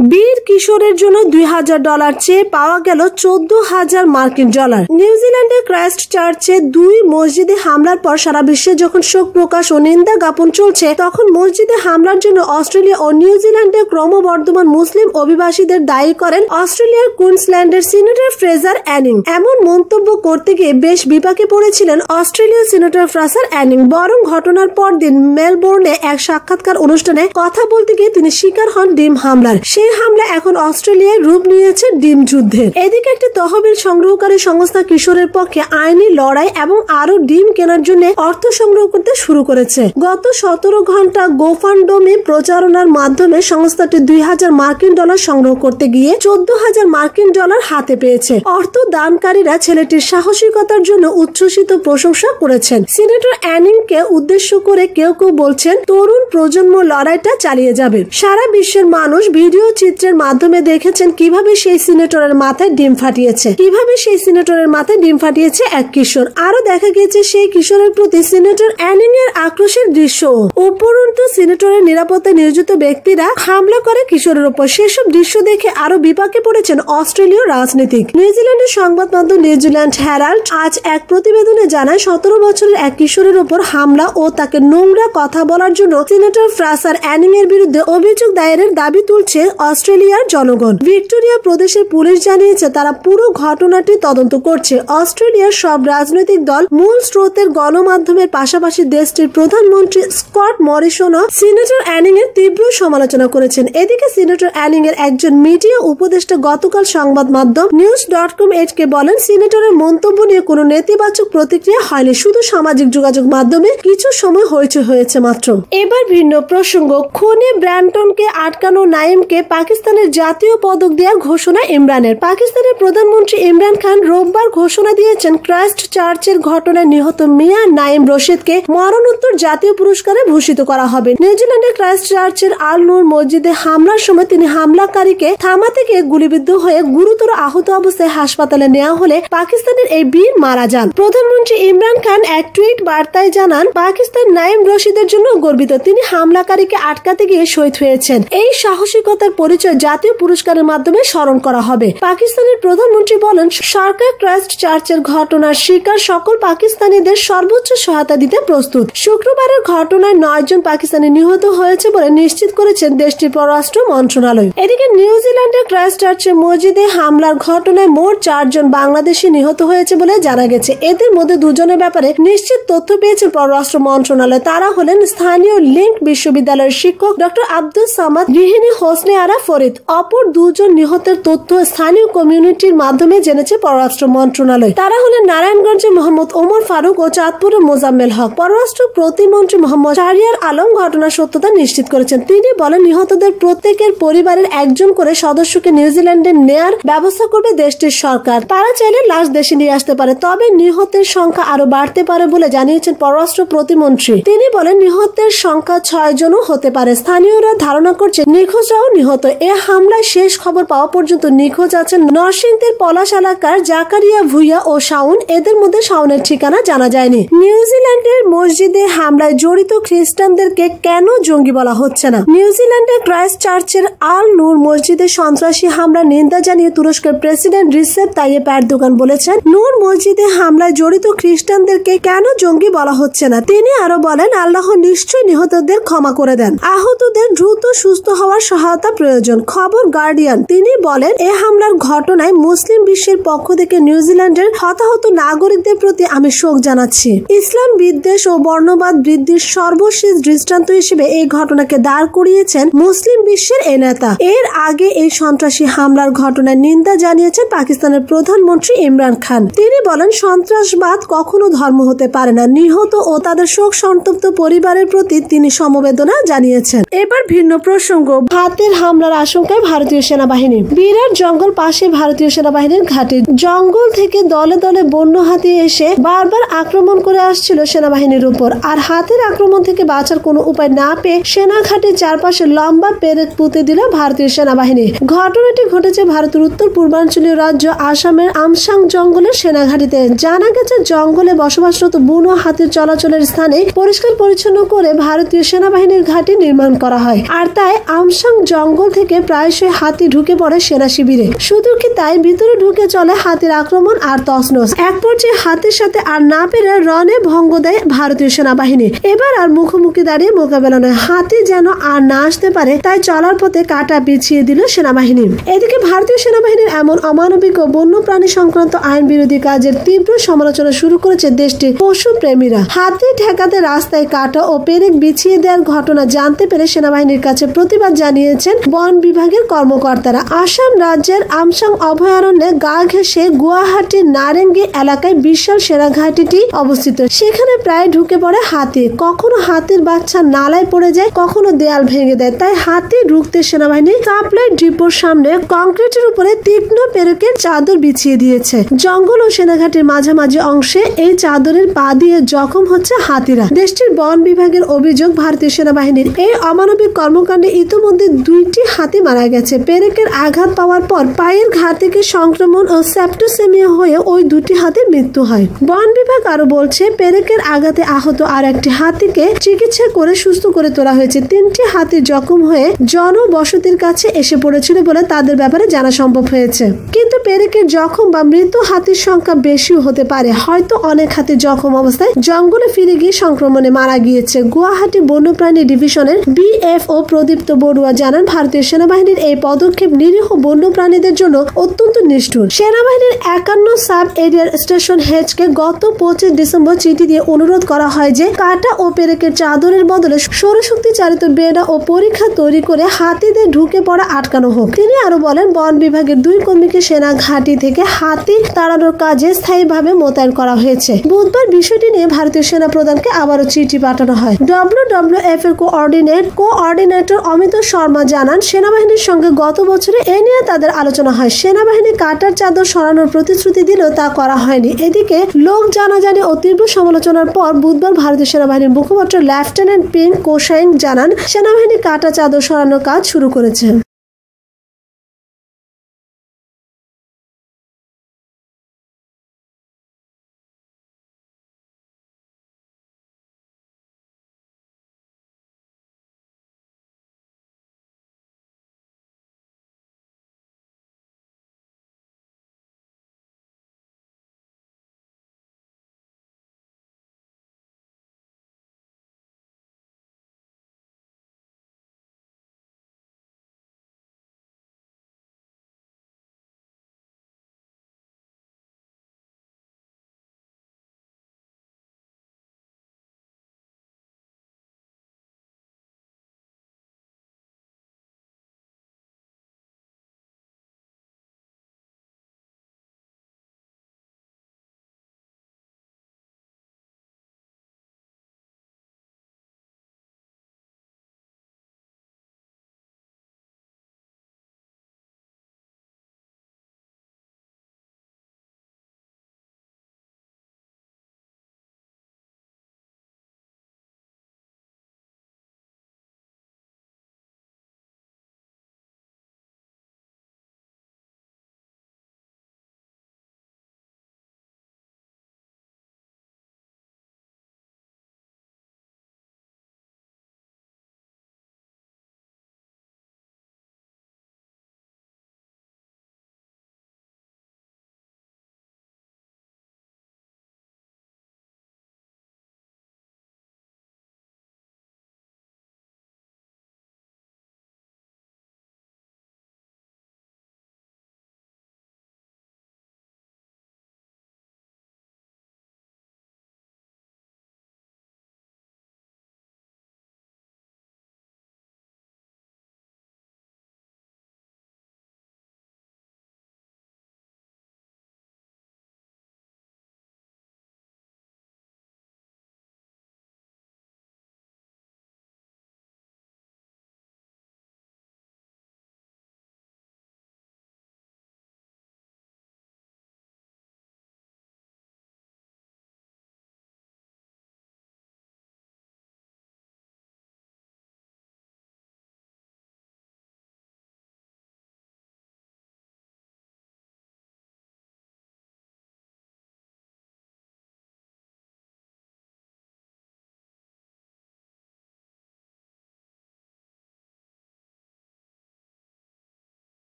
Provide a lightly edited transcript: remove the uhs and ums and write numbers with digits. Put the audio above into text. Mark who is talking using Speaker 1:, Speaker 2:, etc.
Speaker 1: বীর কিশোরের জন্য $2000 চেয়ে পাওয়া গেল $14,000 নিউজিল্যান্ডের ক্রাইস্ট চার্চে 2 মসজিদে হামলার পর সারা বিশ্বে যখন শোক প্রকাশ ও নিন্দা জ্ঞাপন চলছে, তখন মসজিদে হামলার জন্য অস্ট্রেলিয়া ও নিউজিল্যান্ডের ক্রমবর্ধমান মুসলিম অভিবাসীদের দায়ী করেন অস্ট্রেলিয়ার কুইন্সল্যান্ডের সিনেটর ফ্রেজার অ্যানিং। এমন মন্তব্য করতে গিয়ে বেশ বিপাকে পড়েছিলেন অস্ট্রেলিয়ার সিনেটর ফ্রেজার অ্যানিং। বরং ঘটনার পর দিন মেলবোর্নে এক সাক্ষাৎকার অনুষ্ঠানে কথা বলতে গিয়ে তিনি শিকার হন ডিম হামলার। সেই হামলা এখন অস্ট্রেলিয়ায় রূপ নিয়েছে ডিম যুদ্ধের। এদিকে একটি তহবিল সংগ্রহকারী সংস্থা কিশোরের পক্ষে আইনি লড়াই এবং আরো ডিম কেনার জন্য অর্থ সংগ্রহ করতে শুরু করেছে। গত 17 ঘন্টা গোফান্ডমি প্রচারণার মাধ্যমে সংস্থাটি $2000 সংগ্রহ করতে গিয়ে $14,000 হাতে পেয়েছে। অর্থ দানকারীরা ছেলেটির সাহসিকতার জন্য উচ্ছ্বসিত প্রশংসা করেছেন। সিনেটর অ্যানিংকে উদ্দেশ্য করে কেউ কেউ বলছেন, তরুণ প্রজন্ম লড়াইটা চালিয়ে যাবে। সারা বিশ্বের মানুষ ভিডিও চিত্রের মাধ্যমে দেখেছেন কিভাবে সেই সিনেটরের মাথায় ডিম ফাটিয়েছে এক কিশোর। আরো দেখা গেছে সেই কিশোরের প্রতি সিনেটর অ্যানিং এর আক্রোশের দৃশ্য। উপরন্তু সিনেটরের নিরাপত্তায় নিয়োজিত ব্যক্তিরা হামলা করে কিশোরের উপর। সেসব দৃশ্য দেখে আরো বিপাকে পড়েছেন অস্ট্রেলীয় রাজনীতিক। নিউজিল্যান্ডের সংবাদ মাধ্যম নিউজিল্যান্ড হেরাল্ড আজ এক প্রতিবেদনে জানায়, 17 বছরের এক কিশোরের উপর হামলা ও তাকে নোংরা কথা বলার জন্য সিনেটর ফ্রেজার অ্যানিং এর বিরুদ্ধে অভিযোগ দায়েরের দাবি তুলছে অস্ট্রেলিয়ার জনগণ। ভিক্টোরিয়া প্রদেশের পুলিশ জানিয়েছে তারা পুরো ঘটনাটি তদন্ত করছে। অস্ট্রেলিয়ার সব রাজনৈতিক দল, মূল স্রোতের গণমাধ্যমের পাশাপাশি দেশটির প্রধানমন্ত্রী স্কট মরিসনও সিনেটর অ্যানিং এর তীব্র সমালোচনা করেছেন। এদিকে সিনেটর অ্যানিং এর একজন মিডিয়া উপদেষ্টা গতকাল সংবাদ মাধ্যম news.com/8 কে বলেন, সিনেটরের মন্তব্য নিয়ে কোনো নেতিবাচক প্রতিক্রিয়া হয়নি, শুধু সামাজিক যোগাযোগ মাধ্যমে কিছু সময় হইচই হয়েছে মাত্র। এবার ভিন্ন প্রসঙ্গ। খুনে ব্র্যান্টনকে আটকানো নাইমকে পাকিস্তানের জাতীয় পদক দেওয়ার ঘোষণা ইমরানের। পাকিস্তানের প্রধানমন্ত্রী ইমরান খান রোববার ঘোষণা দিয়েছেন, ক্রাইস্ট চার্চের ঘটনায় নিহত মিয়া নাইম রশিদকে মরণোত্তর জাতীয় পুরস্কারে ভূষিত করা হবে। নিউজিল্যান্ডের ক্রাইস্ট চার্চের আল নূর মসজিদে হামলার সময় তিনি হামলাকারীকে থামাতে গিয়ে গুলিবিদ্ধ হয়ে গুরুতর আহত অবস্থায় হাসপাতালে নেওয়া হলে পাকিস্তানের এই বীর মারা যান। প্রধানমন্ত্রী ইমরান খান এক টুইট বার্তায় জানান, পাকিস্তান নাইম রশিদের জন্য গর্বিত। তিনি হামলাকারীকে আটকাতে গিয়ে শহীদ হয়েছেন। এই সাহসিকতার পরিচয় জাতীয় পুরস্কারের মাধ্যমে স্মরণ করা হবে। পাকিস্তানের প্রধানমন্ত্রী বলেন, সরকার ক্রাইস্ট চার্চের ঘটনার শিকার সকল পাকিস্তানিদের সর্বোচ্চ সহায়তা দিতে প্রস্তুত। শুক্রবারের ঘটনায় 9 জন পাকিস্তানি নিহত হয়েছে বলে নিশ্চিত করেছেন দেশটির পররাষ্ট্র মন্ত্রণালয়। এদিকে নিউজিল্যান্ডের ক্রাইস্ট চার্চের মসজিদে হামলার ঘটনায় মোট 4 জন বাংলাদেশি নিহত হয়েছে বলে জানা গেছে। এদের মধ্যে 2 জনের ব্যাপারে নিশ্চিত তথ্য পেয়েছে পররাষ্ট্র মন্ত্রণালয়। তারা হলেন স্থানীয় লিংক বিশ্ববিদ্যালয়ের শিক্ষক ডক্টর আব্দুল সামাদ, গৃহিণী হোসনে আরা ফরিদ। অপর 2 জন নিহতের তথ্য স্থানীয় কমিউনিটির মাধ্যমে জেনেছে পররাষ্ট্র মন্ত্রণালয়। তারা হলেন নারায়ণগঞ্জে মোহাম্মদ ওমর ফারুক ও চাঁদপুরে মোজাম্মেল হক। পররাষ্ট্র প্রতিমন্ত্রী মোহাম্মদ শাহরিয়ার আলম ঘটনার সত্যতা নিশ্চিত করেছেন। তিনি বলেন, নিহতদের প্রত্যেকের পরিবারের একজন করে সদস্যকে নিউজিল্যান্ডে নেয়ার ব্যবস্থা করবে দেশটির সরকার। তারা চাইলে লাশ দেশে নিয়ে আসতে পারে, তবে নিহতের সংখ্যা আরো বাড়তে পারে বলে জানিয়েছেন পররাষ্ট্র প্রতিমন্ত্রী। তিনি বলেন, নিহতের সংখ্যা 6 জনও হতে পারে। স্থানীয়রা ধারণা করছে নিখোঁজরাও নিহত। এ হামলায় শেষ খবর পাওয়া পর্যন্ত নিখোঁজ আছেন নরসিংদীর পলাশ এলাকার জাকারিয়া ভুইয়া ও শাওন। এদের মধ্যে শাওনের ঠিকানা জানা যায়নি। নিউজিল্যান্ডের মসজিদে হামলায় জড়িত খ্রিস্টানদেরকে কেন জঙ্গি বলা হচ্ছে না? নিউজিল্যান্ডের ক্রাইস্ট চার্চের আল নূর মসজিদে সন্ত্রাসী হামলার নিন্দা জানিয়ে তুরস্কের প্রেসিডেন্ট রিসেপ তাইয়েপ এরদোগান বলেছেন, নূর মসজিদে হামলায় জড়িত খ্রিস্টানদেরকে কেন জঙ্গি বলা হচ্ছে না। তিনি আরো বলেন, আল্লাহ নিশ্চয়ই নিহতদের ক্ষমা করে দেন। আহতদের দ্রুত সুস্থ হওয়ার সহায়তা প্রয়োজন। খবর গার্ডিয়ান। তিনি বলেন, এ হামলার ঘটনায় মুসলিম বিশ্বের পক্ষ থেকে নিউজিল্যান্ডের হতাহত নাগরিকদের প্রতি আমি শোক জানাচ্ছি। ইসলাম বিদ্বেষ ও বর্ণবাদ বৃদ্ধির সর্বশেষ দৃষ্টান্ত হিসেবে এই ঘটনাকে দাঁড় করিয়েছেন মুসলিম বিশ্বের এ নেতা। এর আগে এই সন্ত্রাসী হামলার ঘটনায় নিন্দা জানিয়েছেন পাকিস্তানের প্রধানমন্ত্রী ইমরান খান। তিনি বলেন, সন্ত্রাসবাদ কখনো ধর্ম হতে পারে না। নিহত ও তাদের শোক সন্তপ্ত পরিবারের প্রতি তিনি সমবেদনা জানিয়েছেন। এবার ভিন্ন প্রসঙ্গ। হাতির হামলার আশঙ্কায় ভারতীয় সেনাবাহিনী। বিরাট জঙ্গল পাশে ভারতীয় সেনাবাহিনীর ঘাঁটি। জঙ্গল থেকে দলে দলে বন্য হাতি এসে বারবার আক্রমণ করে আসছিল সেনাবাহিনীর উপর। আর হাতির আক্রমণ থেকে বাঁচার কোনো উপায় না পেয়ে সেনা ঘাটির চারপাশে লম্বা পেরেক পুঁতে দিল ভারতীয় সেনাবাহিনী। ঘটনাটি ঘটেছে ভারতের উত্তর পূর্বাঞ্চলীয় রাজ্য আসামের আমসাং জঙ্গলের সেনাঘাটিতে। জানা গেছে, জঙ্গলে বসবাসরত বুনো হাতির চলাচলের স্থানে পরিষ্কার পরিচ্ছন্ন করে ভারতীয় সেনাবাহিনীর ঘাঁটি নির্মাণ করা হয়। আর তাই আমসাং জঙ্গল থেকে প্রায়শই হাতি ঢুকে পড়ে সেনা শিবিরে। শুধু কি তাই, ভিতরে ঢুকে চলে হাতির আক্রমণ আর তছনছ। এক পর্যায়ে হাতির সাথে আর না পেরে রণে ভঙ্গ দেয় ভারতীয় সেনাবাহিনী। এবার আর মুখোমুখি দাঁড়িয়ে মোকাবেলা নয়, হাতি যেন আর না আসতে পারে তাই চলার পথে কাটা বিছিয়ে দিল সেনাবাহিনী। এদিকে ভারতীয় সেনাবাহিনীর এমন অমানবিক ও বন্য প্রাণী সংক্রান্ত আইন বিরোধী কাজের তীব্র সমালোচনা শুরু করেছে দেশটির পশু প্রেমীরা। হাতি ঠেকাতে রাস্তায় কাটা ও পেরেক বিছিয়ে দেওয়ার ঘটনা জানতে পেরে সেনাবাহিনীর কাছে প্রতিবাদ জানিয়েছেন বন বিভাগের কর্মকর্তারা। আসাম রাজ্যের আমসাং অভয়ারণ্যে গা ঘেঁষে গুয়াহাটির নারেঙ্গি এলাকায় বিশাল সেনাঘাঁটিটি অবস্থিত। সেখানে প্রায় ঢুকে পড়ে হাতি। কখনো হাতির বাচ্চা নালায় পড়ে যায়, কখনো দেয়াল ভেঙে দেয়। তাই হাতি ঢুকতে সেনাবাহিনী সাপ্লাই ডিপোর সামনে কংক্রিটের উপরে তীক্ষ্ণ পেরেকের চাদর বিছিয়ে দিয়েছে। জঙ্গল ও সেনাঘাটির মাঝামাঝি অংশে এই চাদরের পা দিয়ে জখম হচ্ছে হাতিরা। দেশটির বন বিভাগের অভিযোগ, ভারতীয় সেনাবাহিনীর এই অমানবিক কর্মকাণ্ডে ইতিমধ্যে 2টি হাতি মারা গেছে। পেরেকের আঘাত পাওয়ার পর পায়ের ঘা থেকে সংক্রমণ ও সেপ্টোসেমিয়া হয়ে ওই 2টি হাতির মৃত্যু হয়। বন বিভাগ আরো বলছে, পেরেকের আঘাতে আহত আর একটি হাতিকে চিকিৎসা করে সুস্থ করে তোলা হয়েছে। 3টি হাতি জখম হয়ে জনবসতির কাছে এসে পড়েছিল বলে তাদের ব্যাপারে জানা সম্ভব হয়েছে। কিন্তু পেরেকের জখম বা মৃত হাতির সংখ্যা বেশিও হতে পারে। হয়তো অনেক হাতি জখম অবস্থায় জঙ্গলে ফিরে গিয়ে সংক্রমণে মারা গিয়েছে। গুয়াহাটি বন্যপ্রাণী ডিভিশনের BFO প্রদীপ্ত বড়ুয়া জানান, ভারতীয় সেনাবাহিনীর এই পদক্ষেপ নিরীহ বন্যপ্রাণীদের জন্য অত্যন্ত নিষ্ঠুর। সেনাবাহিনীর 51 সাব এরিয়ার স্টেশন হেডকে গত 25 ডিসেম্বর চিঠি দিয়ে অনুরোধ করা হয় যে কাটা ও পেরেকের চাদরের বদলে সৌরশক্তি চালিত বেড়া ও পরীক্ষা তৈরি করে হাতিদের ঢুকে পড়া আটকানো হোক। তিনি আরো বলেন, বন বিভাগের 2 কর্মীকে সেনা ঘাঁটি থেকে হাতি তাড়ানোর কাজে স্থায়ীভাবে মোতায়েন করা হয়েছে। বুধবার বিষয়টি নিয়ে ভারতীয় সেনা প্রধানকে আবারও চিঠি পাঠানো হয়। WWF এর কোঅর্ডিনেটর অমিত শর্মা জানান, সেনাবাহিনীর সঙ্গে গত বছরে এ নিয়ে তাদের আলোচনা হয়। সেনাবাহিনী কাটার চাদর সরানোর প্রতিশ্রুতি দিলেও তা করা হয়নি। এদিকে লোক জানাজানি ও তীব্র সমালোচনার পর বুধবার ভারতীয় সেনাবাহিনীর মুখপাত্র লেফটেন্যান্ট পিং কোসাইন জানান, সেনাবাহিনী কাটা চাদর সরানোর কাজ শুরু করেছে।